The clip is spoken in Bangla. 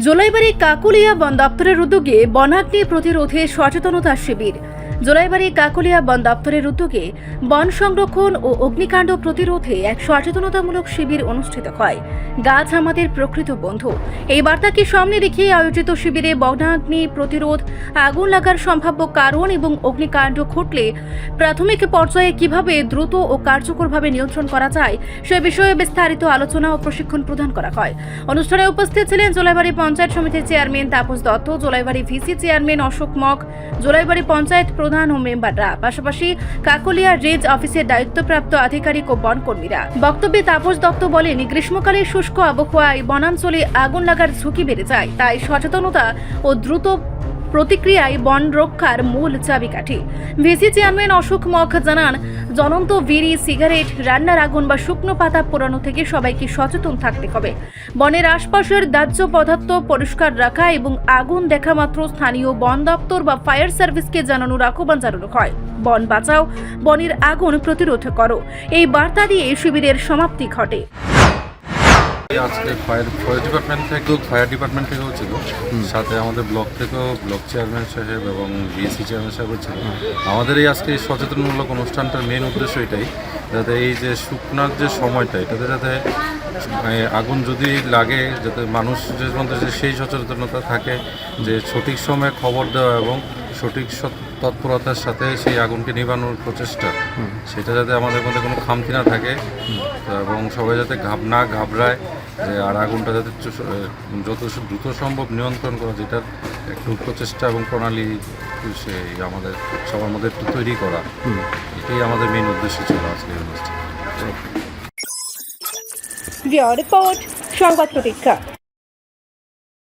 জোলাইবাড়ি কাকুলিয়া বন দপ্তরের উদ্যোগে বনাগ্নি প্রতিরোধে সচেতনতা শিবির। জোলাইবাড়ি কাকুলিয়া বন দপ্তরের উদ্যোগে বন সংরক্ষণ ও অগ্নিকাণ্ড প্রতিরোধে এক সচেতনতামূলক শিবির অনুষ্ঠিত হয়। গাছ আমাদের প্রকৃত বন্ধু এই বার্তাকে সামনে রেখে আয়োজিত শিবিরে বনাগ্নি প্রতিরোধ, আগুন লাগার সম্ভাব্য কারণ এবং অগ্নিকাণ্ড ঘটলে প্রাথমিক পর্যায়ে কিভাবে দ্রুত ও কার্যকরভাবে নিয়ন্ত্রণ করা যায় সে বিষয়ে বিস্তারিত আলোচনা ও প্রশিক্ষণ প্রদান করা হয়। অনুষ্ঠানে উপস্থিত ছিলেন জোলাইবাড়ি পঞ্চায়েত সমিতির chairman Tapas Datta, Jolaibari VC chairman Ashok Mak, Jolaibari panchayat প্রধান ও মেম্বাররা, পাশাপাশি কাকুলিয়া রেঞ্জ অফিসের দায়িত্বপ্রাপ্ত আধিকারিক ও বনকর্মীরা। বক্তব্যে তাপস দত্ত বলেন, গ্রীষ্মকালে শুষ্ক আবহাওয়ায় বনাঞ্চলে আগুন লাগার ঝুঁকি বেড়ে যায়, তাই সচেতনতা ও দ্রুত প্রতিক্রিয়ায় বন রক্ষার মূল চাবিকাঠি। ভিসি চেয়ারম্যান অশোক মক জানান, জ্বলন্ত বিড়ি, সিগারেট, রান্নার আগুন বা শুকনো পাতা পোড়ানো থেকে সবাইকে সচেতন থাকতে হবে। বনের আশপাশের দাহ্য পদার্থ পরিষ্কার রাখা এবং আগুন দেখা মাত্র স্থানীয় বন দপ্তর বা ফায়ার সার্ভিসকে জানানোর আহ্বান জানানো হয়। বন বাঁচাও, বনের আগুন প্রতিরোধ করো, এই বার্তা দিয়ে শিবিরের সমাপ্তি ঘটে। আজকে ফায়ার ডিপার্টমেন্ট থেকেও ছিল, সাথে আমাদের ব্লক থেকেও ব্লক চেয়ারম্যান সাহেব এবং বিএসসি চেয়ারম্যান সাহেবও ছিল। আমাদের এই আজকে সচেতনমূলক অনুষ্ঠানটার মেন উদ্দেশ্য এটাই, যাতে এই যে শুকনার যে সময়টা, এটাতে যাতে আগুন যদি লাগে যাতে মানুষের মধ্যে যে সেই সচেতনতা থাকে যে সঠিক সময়ে খবর দেওয়া এবং সঠিক তৎপরতার সাথে সেই আগুনকে নিভানোর প্রচেষ্টা, সেটা যাতে আমাদের মধ্যে কোনো খামতি না থাকে এবং সবাই যাতে না ঘাবড়ায়, যে আর আগুনটা যাতে যত দ্রুত সম্ভব নিয়ন্ত্রণ করা, যেটার একটু প্রচেষ্টা এবং প্রণালী সেই আমাদের সবার মধ্যে একটু তৈরি করা, এটাই আমাদের মেন উদ্দেশ্য ছিল আজকের অনুষ্ঠান। রিপোর্ট সংবাদ প্রতীক্ষা।